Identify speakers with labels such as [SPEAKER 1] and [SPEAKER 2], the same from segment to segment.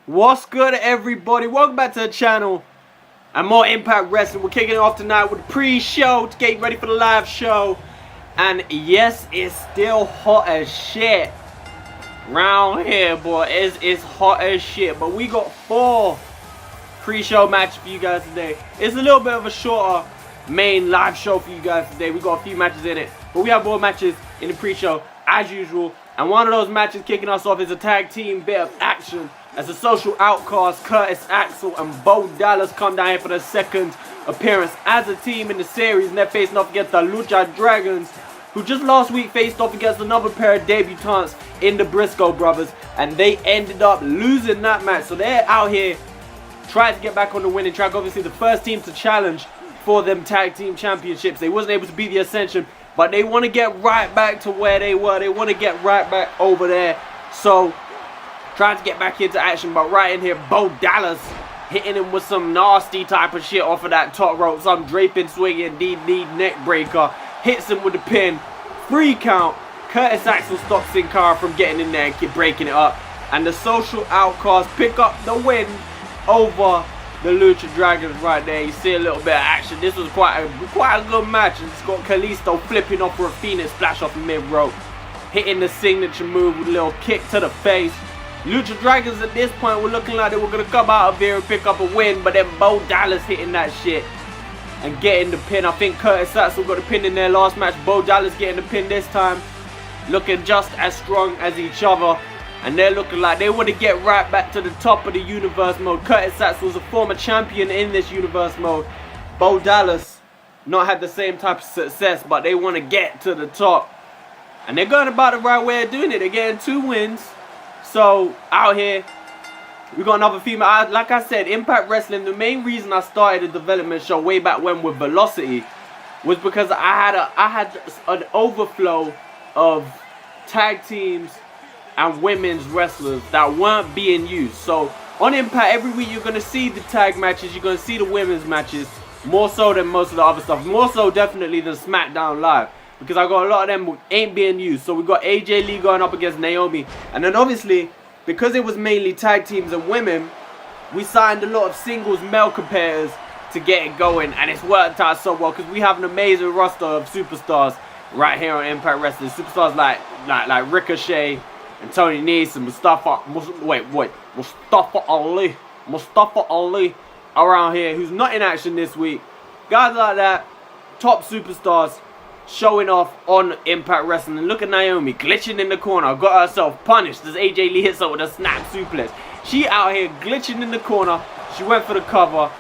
[SPEAKER 1] What's good, everybody? Welcome back to the channel and more Impact Wrestling. We're kicking it off tonight with the pre-show to get ready for the live show. And yes, it's still hot as shit round here, boy. It's hot as shit. But we got 4 pre-show matches for you guys today. It's a little bit of a shorter main live show for you guys today. We got a few matches in it, but we have more matches in the pre-show as usual. And one of those matches kicking us off is a tag team bit of action as the Social Outcasts, Curtis Axel and Bo Dallas come down here for their second appearance as a team in the series, and they're facing off against the Lucha Dragons, who just last week faced off against another pair of debutants in the Briscoe brothers, and they ended up losing that match. So they're out here trying to get back on the winning track. Obviously the first team to challenge for them tag team championships. They wasn't able to beat the Ascension, but they want to get right back to where they were. They want to get right back over there. So trying to get back into action, but right in here, Bo Dallas hitting him with some nasty type of shit off of that top rope. Some draping, swinging, DD neck breaker. Hits him with the pin. 3 count. Curtis Axel stops Sin Cara from getting in there and keep breaking it up. And the Social Outcasts pick up the win over the Lucha Dragons right there. You see a little bit of action. This was quite a good match. It's got Kalisto flipping off for a Phoenix splash off the mid-rope. Hitting the signature move with a little kick to the face. Lucha Dragons at this point were looking like they were going to come out of here and pick up a win, but then Bo Dallas hitting that shit and getting the pin. I think Curtis Axel got the pin in their last match. Bo Dallas getting the pin this time. Looking just as strong as each other. And they're looking like they want to get right back to the top of the universe mode. Curtis Axel was a former champion in this universe mode. Bo Dallas not had the same type of success, but they want to get to the top. And they're going about the right way of doing it. They're getting 2 wins. So out here, we got another female. Like I said, Impact Wrestling, the main reason I started a development show way back when with Velocity was because I had an overflow of tag teams and women's wrestlers that weren't being used. So on Impact, every week you're going to see the tag matches, you're going to see the women's matches, more so than most of the other stuff. More so definitely than SmackDown Live, because I got a lot of them ain't being used. So we got AJ Lee going up against Naomi. And then obviously, because it was mainly tag teams and women, we signed a lot of singles male competitors to get it going. And it's worked out so well because we have an amazing roster of superstars right here on Impact Wrestling. Superstars like Ricochet and Tony Nese and Mustafa Ali around here, who's not in action this week. Guys like that, top superstars, showing off on Impact Wrestling. And look at Naomi glitching in the corner, got herself punished as AJ Lee hits her with a snap suplex. She out here glitching in the corner. She went for the cover,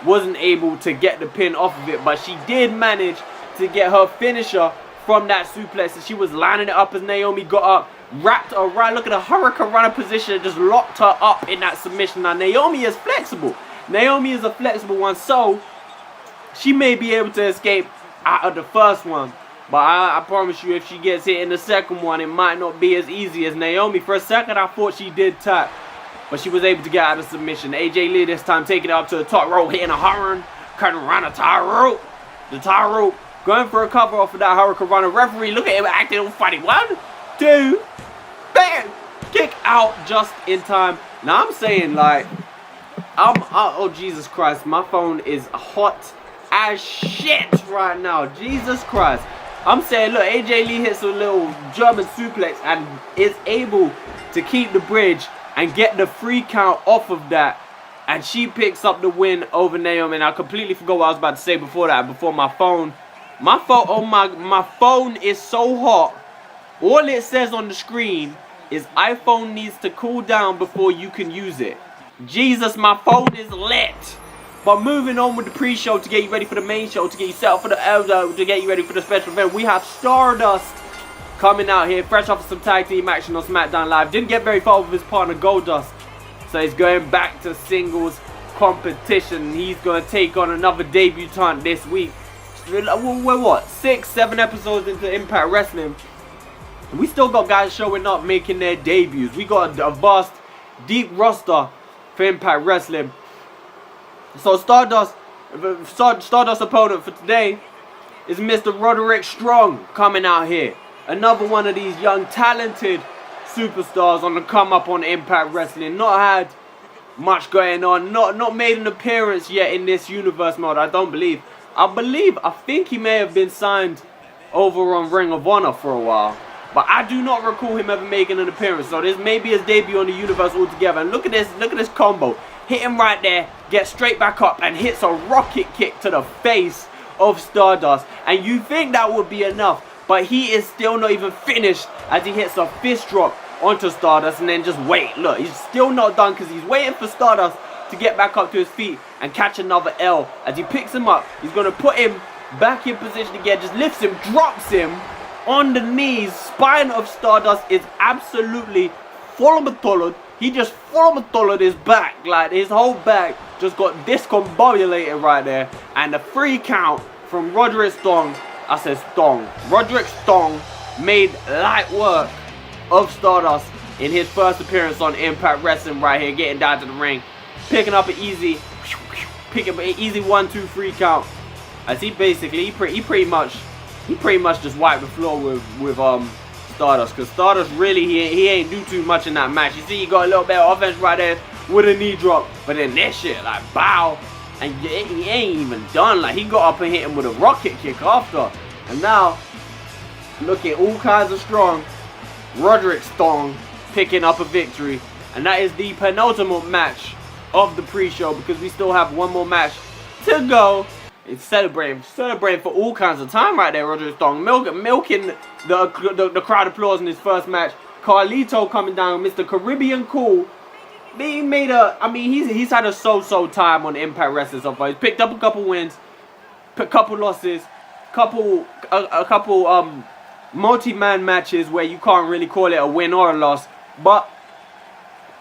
[SPEAKER 1] wasn't able to get the pin off of it, but she did manage to get her finisher from that suplex. And she was lining it up as Naomi got up, wrapped her right. Look at the Hurricane Runner position and just locked her up in that submission. Now Naomi is flexible. Naomi is a flexible one, so she may be able to escape out of the first one, but I promise you, if she gets hit in the second one, it might not be as easy as Naomi. For a second I thought she did tap, but she was able to get out of submission. AJ Lee this time taking it up to the top rope, hitting a hurricane, cutting around the tie rope. The tie rope, going for a cover off of that Hurricane Runner. Referee, look at him acting all funny. 1, 2, bam! Kick out just in time. Now I'm saying, like, oh Jesus Christ, my phone is hot as shit right now. Jesus Christ. I'm saying, look, AJ Lee hits a little German suplex and is able to keep the bridge and get the 3 count off of that. And she picks up the win over Naomi. And I completely forgot what I was about to say before that. Before my phone. Oh my phone is so hot. All it says on the screen is iPhone needs to cool down before you can use it. Jesus, my phone is lit. But moving on with the pre-show to get you ready for the main show, to get you set up for the elder, to get you ready for the special event, we have Stardust coming out here, fresh off of some tag team action on SmackDown Live. Didn't get very far with his partner Goldust, so he's going back to singles competition. He's going to take on another debutant this week. We're what, 6, 7 episodes into Impact Wrestling, we still got guys showing up, making their debuts. We got a vast, deep roster for Impact Wrestling. So Stardust opponent for today is Mr. Roderick Strong coming out here. Another one of these young talented superstars on the come up on Impact Wrestling. Not had much going on. Not made an appearance yet in this universe mode, I don't believe. I think he may have been signed over on Ring of Honor for a while. But I do not recall him ever making an appearance. So this may be his debut on the universe altogether. And look at this combo. Hit him right there, gets straight back up and hits a rocket kick to the face of Stardust. And you think that would be enough, but he is still not even finished as he hits a fist drop onto Stardust and then just wait. Look, he's still not done because he's waiting for Stardust to get back up to his feet and catch another L. As he picks him up, he's going to put him back in position again, just lifts him, drops him on the knees. Spine of Stardust is absolutely full. He just full his back, like his whole back just got discombobulated right there. And the 3 count from Roderick Strong. I said Strong. Roderick Strong made light work of Stardust in his first appearance on Impact Wrestling right here, getting down to the ring, picking up an easy 1, 2, 3 count. As he basically he pretty much just wiped the floor with Stardust, because Stardust really he ain't do too much in that match. You see, he got a little bit of offense right there with a knee drop, but then this shit like bow, and he ain't even done. Like, he got up and hit him with a rocket kick after, and now looking all kinds of strong. Roderick Strong picking up a victory, and that is the penultimate match of the pre-show, because we still have one more match to go. It's celebrating for all kinds of time right there. Roderick Strong milking the crowd applause in his first match. Carlito coming down, Mr. Caribbean Cool. He made he's had a so-so time on Impact Wrestling so far. He's picked up a couple wins, a couple losses, a couple multi-man matches where you can't really call it a win or a loss. But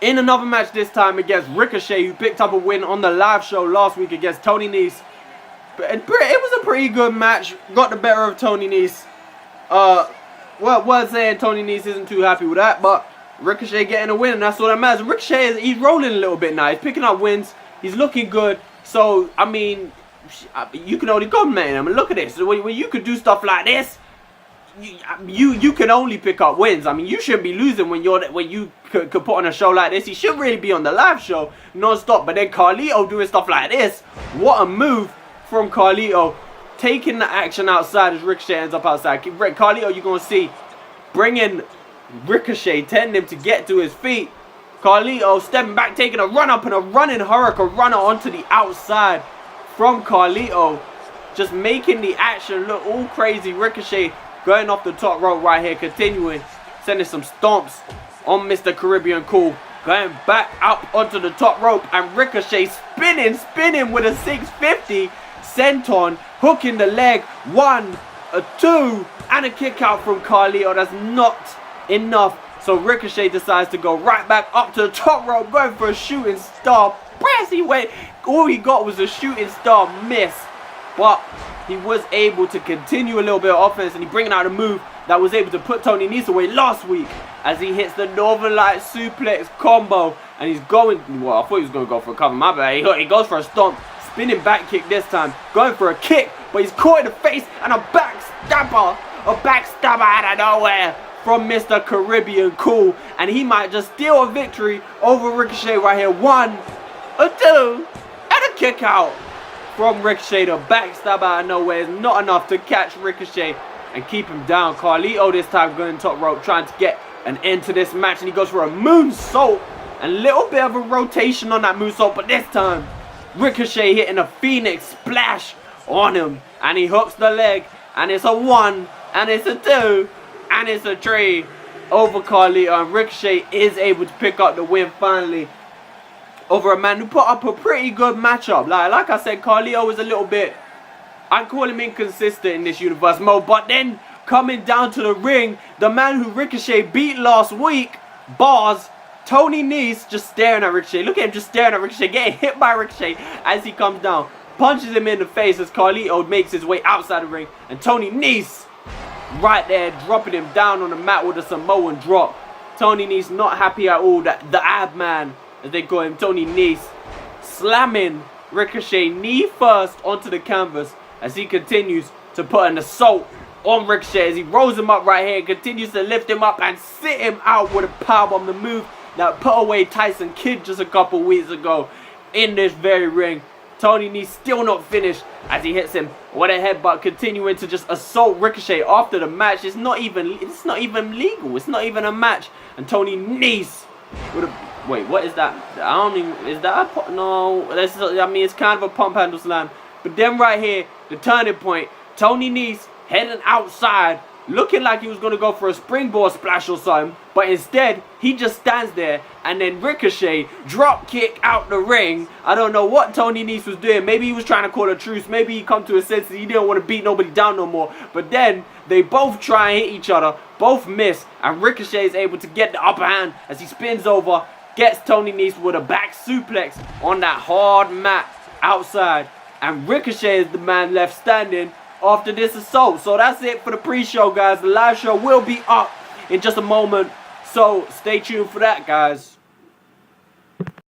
[SPEAKER 1] in another match this time against Ricochet, who picked up a win on the live show last week against Tony Nese. It was a pretty good match. Got the better of Tony Nese. Was saying Tony Nese isn't too happy with that, but Ricochet getting a win, and that's all that matters. Ricochet he's rolling a little bit now. He's picking up wins. He's looking good. So I mean, you can only compliment him. I mean, look at this. When you could do stuff like this, you can only pick up wins. I mean, you shouldn't be losing when you could put on a show like this. He should really be on the live show non-stop. But then Carlito doing stuff like this. What a move from Carlito, taking the action outside as Ricochet ends up outside. Carlito, you're going to see, bringing Ricochet, telling him to get to his feet. Carlito stepping back, taking a run up and a running Hurricane runner onto the outside from Carlito. Just making the action look all crazy. Ricochet going off the top rope right here, continuing, sending some stomps on Mr. Caribbean Cool. Going back up onto the top rope, and Ricochet spinning with a 650. Senton hooking the leg, 1, a 2, and a kick out from Carlito. That's not enough, so Ricochet decides to go right back up to the top rope, going for a shooting star press. He went, all he got was a shooting star miss, but he was able to continue a little bit of offense, and he bringing out a move that was able to put Tony Nese away last week as he hits the Northern Light suplex combo, and he's going, well, I thought he was going to go for a cover, my bad. He goes for a stomp. Spinning back kick this time, going for a kick, but he's caught in the face, and a backstabber out of nowhere from Mr. Caribbean Cool, and he might just steal a victory over Ricochet right here. 1, a 2, and a kick out from Ricochet. The backstabber out of nowhere is not enough to catch Ricochet and keep him down. Carlito this time going top rope, trying to get an end to this match, and he goes for a moonsault, a little bit of a rotation on that moonsault, but this time Ricochet hitting a Phoenix splash on him, and he hooks the leg, and it's a 1, and it's a 2, and it's a 3 over Carlito, and Ricochet is able to pick up the win finally over a man who put up a pretty good matchup. Like I said, Carlito was a little bit, I call him inconsistent in this universe mode, but then coming down to the ring, the man who Ricochet beat last week, bars, Tony Nese, just staring at Ricochet. Look at him just staring at Ricochet, getting hit by Ricochet as he comes down. Punches him in the face as Carlito makes his way outside the ring. And Tony Nese right there, dropping him down on the mat with a Samoan drop. Tony Nese not happy at all. That the ab man, as they call him, Tony Nese, slamming Ricochet knee first onto the canvas as he continues to put an assault on Ricochet as he rolls him up right here, continues to lift him up and sit him out with a powerbomb. The move that put away Tyson Kidd just a couple weeks ago in this very ring. Tony Nese still not finished as he hits him with a headbutt, continuing to just assault Ricochet after the match. It's not even legal. It's not even a match. And Tony Nese with a, wait, what is that? I don't even, is that a pump? No, that's, I mean, it's kind of a pump handle slam. But then right here, the turning point, Tony Nese heading outside, looking like he was going to go for a springboard splash or something, but instead, he just stands there, and then Ricochet drop kick out the ring. I don't know what Tony Nese was doing. Maybe he was trying to call a truce. Maybe he come to his senses. He didn't want to beat nobody down no more. But then, they both try and hit each other, both miss, and Ricochet is able to get the upper hand as he spins over, gets Tony Nese with a back suplex on that hard mat outside, and Ricochet is the man left standing after this assault. So that's it for the pre-show, guys. The live show will be up in just a moment, so stay tuned for that, guys.